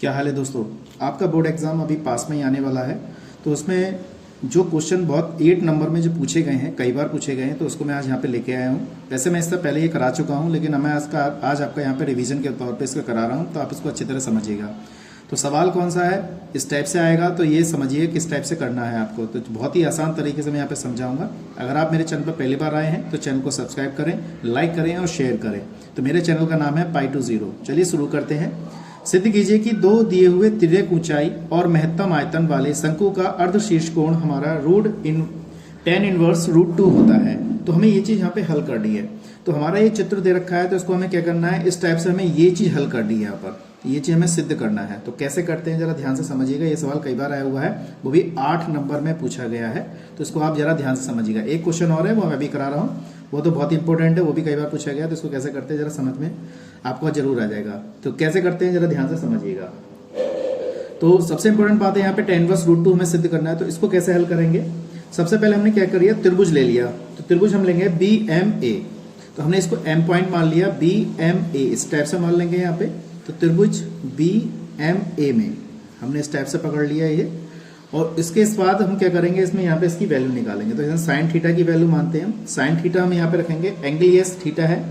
क्या हाल है दोस्तों। आपका बोर्ड एग्जाम अभी पास में ही आने वाला है, तो उसमें जो क्वेश्चन बहुत 8 नंबर में जो पूछे गए हैं, कई बार पूछे गए हैं, तो उसको मैं आज यहाँ पे लेके आया हूँ। वैसे मैं इससे पहले ये करा चुका हूँ, लेकिन मैं आज आपका यहाँ पे रिवीजन के तौर पे इसका करा रहा हूँ, तो आप इसको अच्छी तरह समझिएगा। तो सवाल कौन सा है, इस टाइप से आएगा, तो ये समझिए किस टाइप से करना है आपको। तो बहुत ही आसान तरीके से मैं यहाँ पे समझाऊंगा। अगर आप मेरे चैनल पर पहली बार आए हैं तो चैनल को सब्सक्राइब करें, लाइक करें और शेयर करें। तो मेरे चैनल का नाम है Pi2Zero। चलिए शुरू करते हैं। सिद्ध कीजिए कि दो दिए हुए तिर्यक ऊंचाई और महत्तम आयतन वाले शंकु का अर्धशीर्ष कोण हमारा tan इनवर्स √2 होता है। तो हमें ये चीज यहाँ पे हल करनी है। तो हमारा ये चित्र दे रखा है, तो इसको हमें क्या करना है, इस टाइप से हमें ये चीज हल करनी है। यहाँ पर ये चीज हमें सिद्ध करना है। तो कैसे करते हैं जरा ध्यान से समझिएगा। ये सवाल कई बार आया हुआ है, वो भी 8 नंबर में पूछा गया है, तो इसको आप जरा ध्यान से समझिएगा। एक क्वेश्चन और है, वो मैं भी करा रहा हूँ, वो तो बहुत इंपॉर्टेंट है, वो भी कई बार पूछा गया। तो इसको कैसे करते हैं जरा समझ में आपको जरूर आ जाएगा। तो कैसे करते हैं जरा ध्यान से समझिएगा। तो सबसे इंपॉर्टेंट बात है यहाँ पे tan इनवर्स √2 हमें सिद्ध करना है। तो इसको कैसे हल करेंगे, सबसे पहले हमने क्या कर लिया, त्रिभुज ले लिया। तो त्रिभुज हम लेंगे BMA। तो हमने इसको M पॉइंट मान लिया, BMA इस टाइप से मान लेंगे यहाँ पे। तो त्रिभुज BMA में हमने इस टाइप से पकड़ लिया ये। और इसके बाद हम क्या करेंगे, इसमें यहाँ पे इसकी वैल्यू निकालेंगे। तो इसमें साइन थीटा की वैल्यू मानते हैं हम। साइन थीटा हम यहाँ पे रखेंगे, एंगल ये थीटा है।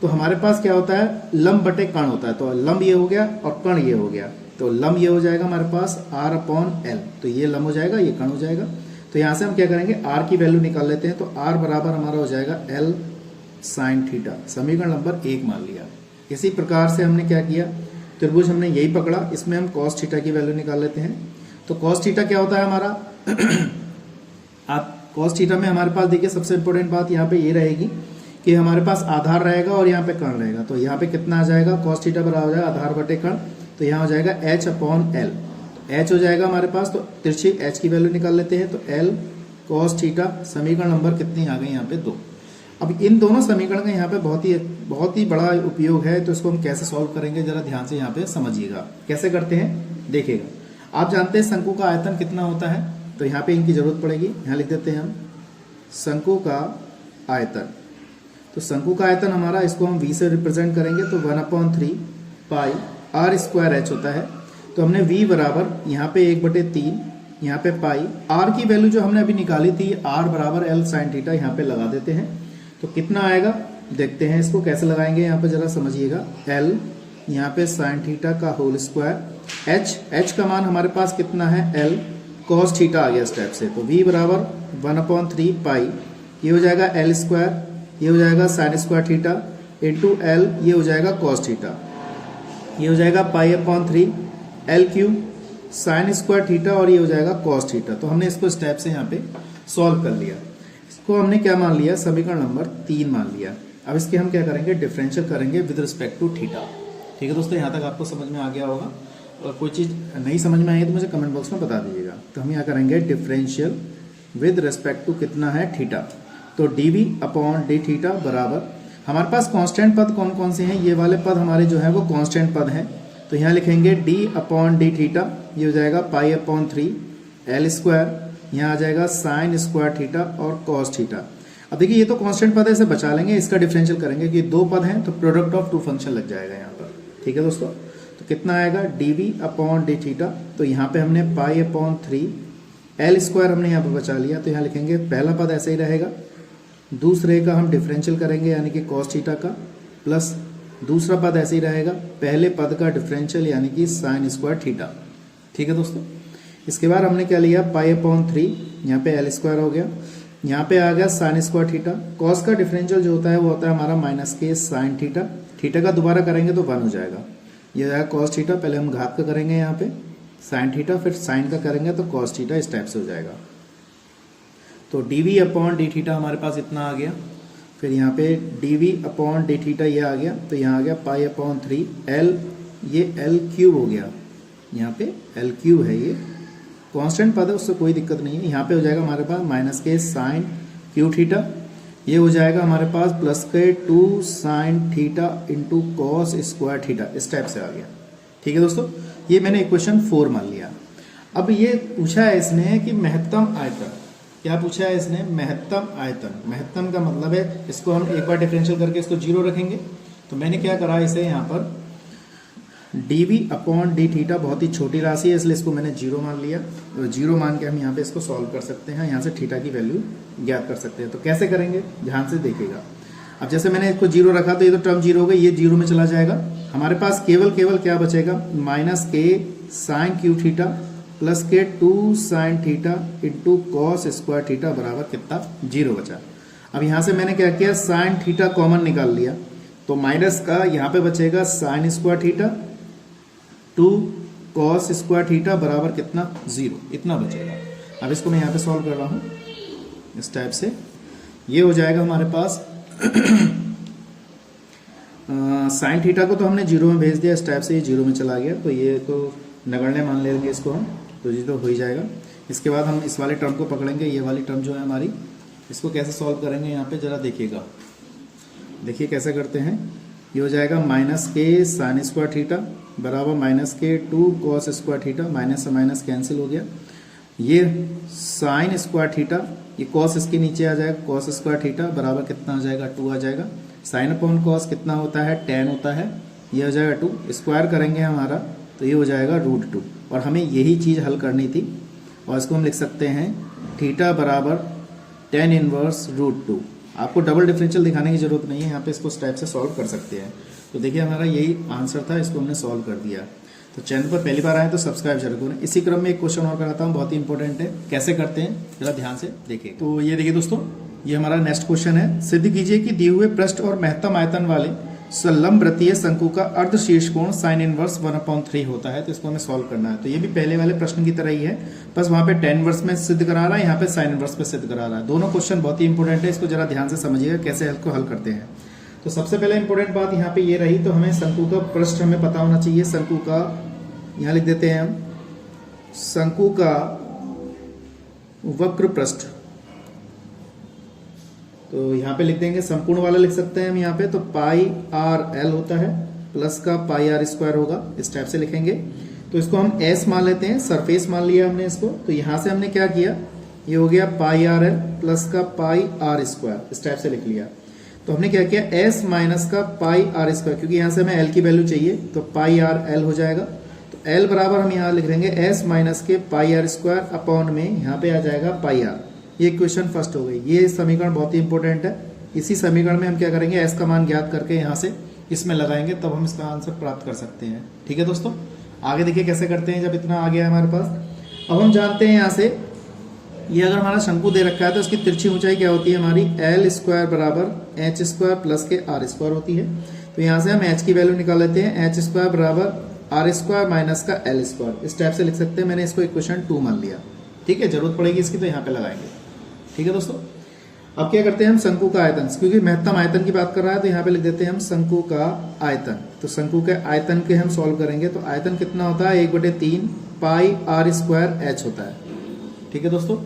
तो हमारे पास क्या होता है, लंब बटे कण होता है। तो लंब ये हो गया और कण ये हो गया। तो लंब ये हो जाएगा हमारे पास R/L। तो ये लंब हो जाएगा, ये कण हो जाएगा। तो यहाँ से हम क्या करेंगे, R की वैल्यू निकाल लेते हैं। तो R बराबर हमारा हो जाएगा L साइन थीटा। समीकरण नंबर 1 मान लिया। इसी प्रकार से हमने क्या किया, त्रिभुज हमने यही पकड़ा, इसमें हम cos थीटा की वैल्यू निकाल लेते हैं। तो cos थीटा क्या होता है हमारा आप cos थीटा में हमारे पास देखिए, सबसे इंपॉर्टेंट बात यहाँ पे ये रहेगी कि हमारे पास आधार रहेगा और यहाँ पे कण रहेगा। तो यहाँ पे कितना आ जाएगा, cos थीटा बराबर हो जाएगा आधार बटे कण। तो यहाँ हो जाएगा H/L। H हो जाएगा हमारे पास। तो तिरछी H की वैल्यू निकाल लेते हैं। तो L cos थीटा, समीकरण नंबर कितनी आ गई यहाँ पे 2। अब इन दोनों समीकरण का यहाँ पे बहुत ही बड़ा उपयोग है। तो इसको हम कैसे सॉल्व करेंगे जरा ध्यान से यहाँ पे समझिएगा। कैसे करते हैं देखिएगा। आप जानते हैं शंकु का आयतन कितना होता है, तो यहाँ पे इनकी जरूरत पड़ेगी। यहाँ लिख देते हैं हम शंकु का आयतन। तो शंकु का आयतन हमारा, इसको हम V से रिप्रेजेंट करेंगे। तो 1/3 पाई R² होता है। तो हमने V बराबर यहाँ पे 1/3, यहाँ पे पाई। R की वैल्यू जो हमने अभी निकाली थी, R बराबर L साइन थीटा, यहाँ पे लगा देते हैं। तो कितना आएगा देखते हैं, इसको कैसे लगाएंगे यहाँ पे जरा समझिएगा। L यहाँ पे साइन थीटा का होल स्क्वायर, H का मान हमारे पास कितना है, L cos थीटा आ गया स्टेप से। तो V बराबर 1/3 पाई, ये हो जाएगा L², ये हो जाएगा sine square theta into L, ये हो जाएगा cos थीटा, ये हो जाएगा π/3 L³ साइन स्क्वायर थीटा, और ये हो जाएगा cos थीटा। तो हमने इसको स्टेप से यहाँ पे सॉल्व कर लिया। इसको हमने क्या मान लिया, समीकरण नंबर 3 मान लिया। अब इसके हम क्या करेंगे, डिफरेंशियल करेंगे विद रिस्पेक्ट टू थीटा। ठीक है दोस्तों, यहाँ तक आपको समझ में आ गया होगा। और कोई चीज़ नहीं समझ में आई तो मुझे कमेंट बॉक्स में बता दीजिएगा। तो हम यहाँ करेंगे डिफरेंशियल विद रिस्पेक्ट टू कितना है, थीटा। तो dV/dθ बराबर, हमारे पास कांस्टेंट पद कौन कौन से हैं, ये वाले पद हमारे जो है वो कांस्टेंट पद हैं। तो यहाँ लिखेंगे d/dθ, ये हो जाएगा π/3 L², यहाँ आ जाएगा साइन स्क्वायर थीटा और cos थीटा। अब देखिए ये तो कांस्टेंट पद है, इसे बचा लेंगे, इसका डिफरेंशियल करेंगे कि 2 पद हैं, तो प्रोडक्ट ऑफ 2 फंक्शन लग जाएगा यहाँ पर। ठीक है दोस्तों, तो कितना आएगा dV/dθ। तो यहाँ पे हमने π/3 L² हमने यहाँ पे बचा लिया। तो यहाँ लिखेंगे पहला पद ऐसे ही रहेगा, दूसरे का हम डिफरेंशियल करेंगे यानी कि cos थीटा का, प्लस दूसरा पद ऐसे ही रहेगा, पहले पद का डिफरेंशियल यानी कि साइन स्क्वायर थीटा। ठीक है दोस्तों, इसके बाद हमने क्या लिया, π/3, यहाँ पे L² हो गया, यहाँ पे आ गया साइन स्क्वायर थीटा। कॉस का डिफरेंशियल जो होता है वो होता है हमारा -k साइन थीटा। थीटा का दोबारा करेंगे तो 1 हो जाएगा, ये हो जाएगा cos थीटा। पहले हम घात का करेंगे यहाँ पे साइन थीटा, फिर साइन का करेंगे तो cos थीटा, इस टाइप से हो जाएगा। तो dV/dθ हमारे पास इतना आ गया। फिर यहाँ पे dV/dθ ये आ गया। तो यहाँ आ गया π/3 L, ये L³ हो गया, यहाँ पे L³ है, ये कांस्टेंट पद है, उससे कोई दिक्कत नहीं है। यहाँ पे हो जाएगा हमारे पास -k साइन क्यू थीटा, ये हो जाएगा हमारे पास +2 sine theta into cos square theta, इस टाइप से आ गया। ठीक है दोस्तों, ये मैंने इक्वेशन 4 मान लिया। अब ये पूछा है इसने कि महत्तम आयतन, क्या पूछा है इसने, महत्तम आयतन। महत्तम का मतलब है, इसको हम एक बार डिफरेंशियल करके इसको 0 रखेंगे। तो मैंने क्या करा, इसे यहाँ पर dv अपॉन डी थीटा बहुत ही छोटी राशि है, इसलिए इसको मैंने जीरो मान लिया। तो जीरो मान के हम यहाँ पे इसको सॉल्व कर सकते हैं, यहाँ से थीटा की वैल्यू ज्ञात कर सकते हैं। तो कैसे करेंगे, ध्यान से देखिएगा। अब जैसे मैंने इसको जीरो रखा तो ये तो टर्म जीरो हो गई, ये जीरो में चला जाएगा। हमारे पास केवल क्या बचेगा, माइनस के साइन क्यू थीटा प्लस के 2 sine theta into cos square theta बराबर कितना, जीरो बचा। अब यहाँ से मैंने क्या किया, साइन थीटा कॉमन निकाल लिया, तो माइनस का यहाँ पे बचेगा sine square theta 2 cos square theta बराबर कितना, जीरो, इतना बचेगा। अब इसको मैं यहाँ पे सॉल्व कर रहा हूँ इस टाइप से। ये हो जाएगा हमारे पास साइन थीटा को तो हमने जीरो में भेज दिया, इस टाइप से ये जीरो में चला गया, तो ये तो नगण्य मान लेंगे इसको हम, तो ये तो हो ही जाएगा। इसके बाद हम इस वाले टर्म को पकड़ेंगे, ये वाली टर्म जो है हमारी, इसको कैसे सॉल्व करेंगे यहाँ पे जरा देखिएगा। देखिए कैसे करते हैं, ये हो जाएगा माइनस के साइन स्क्वायर थीटा बराबर माइनस के 2 कॉस स्क्वायर थीटा, माइनस से माइनस कैंसिल हो गया। ये साइन स्क्वायर थीटा, ये कॉस इसके नीचे आ जाएगा, कॉस स्क्वायर थीटा बराबर कितना आ जाएगा, 2 आ जाएगा। साइन अपॉन कॉस कितना होता है, tan होता है, ये हो जाएगा 2, स्क्वायर करेंगे हमारा तो ये हो जाएगा √2। और हमें यही चीज़ हल करनी थी, और इसको हम लिख सकते हैं थीटा बराबर tan इनवर्स √2। आपको डबल डिफरेंशियल दिखाने की जरूरत नहीं है, यहाँ पे इसको इस टाइप से सॉल्व कर सकते हैं। तो देखिए हमारा यही आंसर था, इसको हमने सॉल्व कर दिया। तो चैनल पर पहली बार आए तो सब्सक्राइब जरूर करें। इसी क्रम में एक क्वेश्चन और कराता हूँ, बहुत ही इंपॉर्टेंट है, कैसे करते हैं जरा ध्यान से देखिए। तो ये देखिए दोस्तों, ये हमारा नेक्स्ट क्वेश्चन है। सिद्ध कीजिए कि दिए हुए पृष्ठ और महत्तम आयतन वाले संलंब वृत्तीय शंकु का अर्ध शीर्ष कोण साइन इनवर्स 1/3 होता है। तो इसको हमें सॉल्व करना है। तो ये भी पहले वाले प्रश्न की तरह ही है, बस वहां पे tan इनवर्स में सिद्ध करा रहा है, यहाँ पे साइन इनवर्स में सिद्ध करा रहा है। दोनों क्वेश्चन बहुत ही इंपॉर्टेंट है, इसको जरा ध्यान से समझिएगा कैसे इसको हल करते हैं। तो सबसे पहले इंपॉर्टेंट बात यहाँ पे ये रही, तो हमें शंकु का पृष्ठ हमें पता होना चाहिए। शंकु का यहाँ लिख देते हैं हम, शंकु का वक्र पृष्ठ, तो यहाँ पे लिख देंगे, संपूर्ण वाला लिख सकते हैं हम यहाँ पे, तो पाई आर एल होता है प्लस का पाई आर स्क्वायर होगा, इस टाइप से लिखेंगे। तो इसको हम एस मान लेते हैं, सरफेस मान लिया हमने इसको। तो यहाँ से हमने क्या किया, ये हो गया पाई आर एल प्लस का पाई आर स्क्वायर, इस टाइप से लिख लिया। तो हमने क्या किया, एस माइनस का पाई आर स्क्वायर, क्योंकि यहाँ से हमें एल की वैल्यू चाहिए, तो पाई आर एल हो जाएगा। तो एल बराबर हम यहाँ लिख देंगे एस माइनस के पाई आर स्क्वायर अपॉन में यहाँ पे आ जाएगा पाई आर। ये क्वेश्चन फर्स्ट हो गई। ये समीकरण बहुत ही इंपॉर्टेंट है। इसी समीकरण में हम क्या करेंगे, एस का मान ज्ञात करके यहाँ से इसमें लगाएंगे, तब हम इसका आंसर प्राप्त कर सकते हैं। ठीक है दोस्तों, आगे देखिए कैसे करते हैं जब इतना आ गया हमारे पास। अब हम जानते हैं यहाँ से, ये अगर हमारा शंकु दे रखा है तो इसकी तिरछी ऊंचाई क्या होती है हमारी, एल स्क्वायर बराबर एच स्क्वायर प्लस के आर स्क्वायर होती है। तो यहाँ से हम एच की वैल्यू निकाल लेते हैं, एच स्क्वायर बराबर आर स्क्वायर माइनस का एल स्क्वायर, इस टाइप से लिख सकते हैं। मैंने इसको इक्वेशन 2 मान लिया। ठीक है, जरूरत पड़ेगी इसकी तो यहाँ पे लगाएंगे। ठीक है दोस्तों, अब क्या करते हैं हम, शंकु का आयतन, क्योंकि महत्तम आयतन की बात कर रहा है तो यहाँ पे लिख देते हैं हम शंकु का आयतन। तो शंकु के आयतन के हम सॉल्व करेंगे, तो आयतन कितना होता है, 1/3 पाई आर स्क्वायर एच होता है। ठीक है दोस्तों,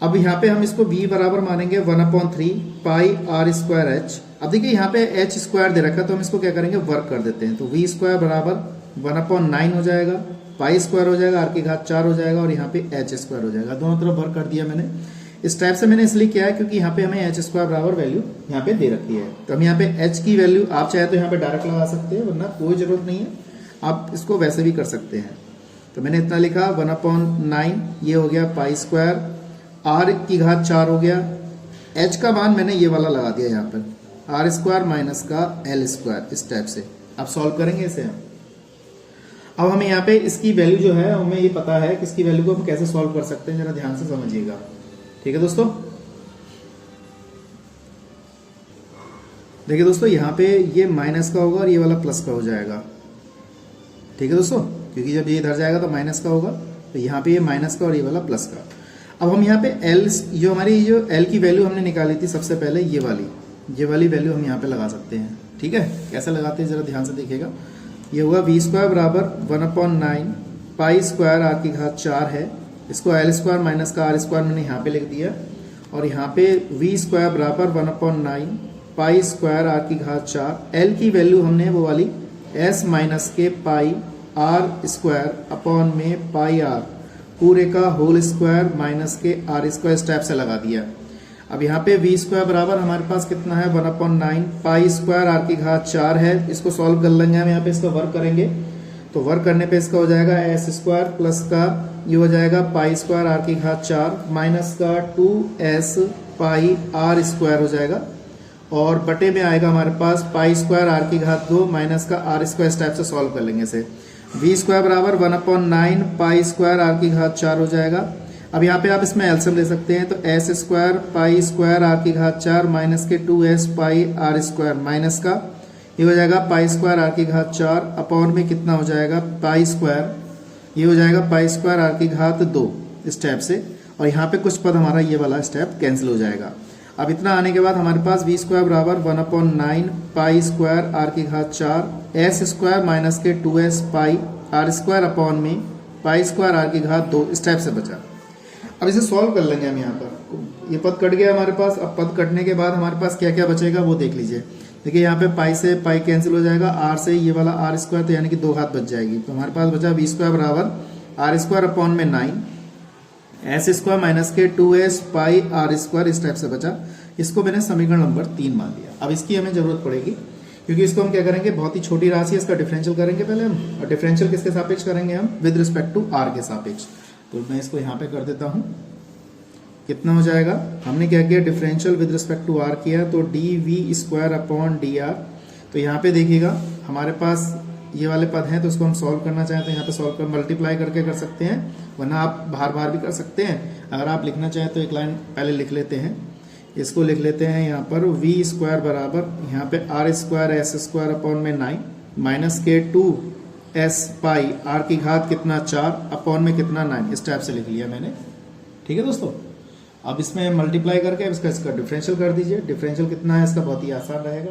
अब यहाँ पे हम इसको v बराबर मानेंगे 1/3 पाई आर स्क्वायर एच। अब देखिए यहाँ पे एच स्क्वायर दे रखा है, तो हम इसको क्या करेंगे, वर्क कर देते हैं। तो v स्क्वायर बराबर 1/9 हो जाएगा, पाई स्क्वायर हो जाएगा, आर की घात 4 हो जाएगा, और यहाँ पे एच स्क्वायर हो जाएगा। दोनों तरफ वर्क कर दिया मैंने। इस टाइप से मैंने इसलिए किया है क्योंकि यहाँ पे हमें एच स्क्वायर बराबर वैल्यू यहाँ पे दे रखी है। तो हम यहाँ पे एच की वैल्यू आप चाहे तो यहाँ पे डायरेक्ट लगा सकते हैं, वरना कोई जरूरत नहीं है, आप इसको वैसे भी कर सकते हैं। तो मैंने इतना लिखा 1/9, ये हो गया पाई स्क्वायर, आर की घात 4 हो गया, एच का मान मैंने ये वाला लगा दिया यहाँ पर, आर स्क्वायर माइनस का एल स्क्वायर, इस टाइप से आप सॉल्व करेंगे इसे हम। अब हमें यहाँ पे इसकी वैल्यू जो है, हमें ये पता है कि इसकी वैल्यू को हम कैसे सॉल्व कर सकते हैं, जरा ध्यान से समझिएगा। ठीक है दोस्तों, देखिए दोस्तों, यहाँ पे ये माइनस का होगा और ये वाला प्लस का हो जाएगा। ठीक है दोस्तों, क्योंकि जब ये इधर जाएगा तो माइनस का होगा, तो यहाँ पे ये माइनस का और ये वाला प्लस का। अब हम यहाँ पे एल, जो हमारी जो एल की वैल्यू हमने निकाली थी सबसे पहले, ये वाली वैल्यू हम यहाँ पे लगा सकते हैं। ठीक है, कैसे लगाते हैं जरा ध्यान से देखिएगा। ये होगा v स्क्वायर बराबर 1/9 पाई स्क्वायर आर की घात 4 है, इसको एल स्क्वायर माइनस का आर स्क्वायर मैंने यहाँ पे लिख दिया, और यहाँ पे v स्क्वायर बराबर 1/9 पाई स्क्वायर आर की घात 4, एल की वैल्यू हमने वो वाली s माइनस के पाई आर स्क्वायर अपॉन में पाई आर पूरे का होल स्क्वायर माइनस के आर स्क्वायर स्टेप से लगा दिया। अब यहाँ पे v स्क्वायर बराबर हमारे पास कितना है, 1/9 पाई स्क्वायर आर की घात 4 है। इसको सॉल्व कर लेंगे हम, यहाँ पे इसका वर्क करेंगे। तो वर्क करने पे इसका हो जाएगा एस स्क्वायर प्लस का ये हो जाएगा पाई स्क्वायर आर की घात 4 माइनस का 2s पाई आर स्क्वायर हो जाएगा, और बटे में आएगा हमारे पास पाई स्क्वायर आर की घात 2 माइनस का आर स्क्वायर। इस टाइप से सॉल्व कर लेंगे इसे। वी स्क्वायर बराबर 1/9 पाई स्क्वायर आर की घात 4 हो जाएगा। अब यहाँ पे आप इसमें एलसीएम ले सकते हैं, तो S square pi square R की घात 4 माइनस के 2s pi are square minus का ये हो जाएगा पाई स्क्वायर आर की घात 4 अपॉन में कितना हो जाएगा पाई स्क्वायर, ये हो जाएगा पाई स्क्वायर आर की घात 2 स्टेप से, और यहाँ पे कुछ पद हमारा ये वाला स्टेप कैंसिल हो जाएगा। अब इतना आने के बाद हमारे पास वी स्क्वायर बराबर 1/9 पाई स्क्वायर आर की घात 4 एस स्क्वायर माइनस के 2s pi are square upon में पाई स्क्वायर आर की घात 2 स्टेप से बचा। अब इसे सॉल्व कर लेंगे हम। यहाँ पर ये पद कट गया हमारे पास। अब पद कटने के बाद हमारे पास क्या क्या बचेगा वो देख लीजिए। देखिए यहाँ पे पाई से पाई कैंसिल हो जाएगा, आर से ये वाला आर स्क्वायर, तो यानी कि 2 घात बच जाएगी। तो हमारे पास बचा वी स्क्वायर बराबर आर स्क्वायर अपॉन में 9 एस स्क्वायर माइनस के 2s पाई आर स्क्वायर इस टाइप से बचा। इसको मैंने समीकरण नंबर 3 मान लिया। अब इसकी हमें जरूरत पड़ेगी, क्योंकि इसको हम क्या करेंगे, बहुत ही छोटी राशि है, इसका डिफरेंशियल करेंगे पहले हम, और डिफरेंशियल किसके सापेक्ष करेंगे हम, विद रिस्पेक्ट टू आर के सापेक्ष। तो मैं इसको यहाँ पे कर देता हूँ। कितना हो जाएगा, हमने क्या किया, differential with respect to R किया, तो D V square upon D R. तो यहाँ पे देखिएगा हमारे पास ये वाले पद हैं, तो इसको हम सॉल्व करना चाहें तो यहाँ पे सॉल्व कर मल्टीप्लाई करके कर सकते हैं, वरना आप बाहर बाहर भी कर सकते हैं। अगर आप लिखना चाहें तो एक लाइन पहले लिख लेते हैं, इसको लिख लेते हैं यहाँ पर वी स्क्वायर बराबर यहाँ पे R square S square upon में 9 माइनस के 2s पाई आर की घात कितना 4 अपॉन में कितना 9, इस टाइप से लिख लिया मैंने। ठीक है दोस्तों, अब इसमें मल्टीप्लाई करके इसका डिफरेंशियल कर दीजिए। डिफरेंशियल कितना है इसका, बहुत ही आसान रहेगा।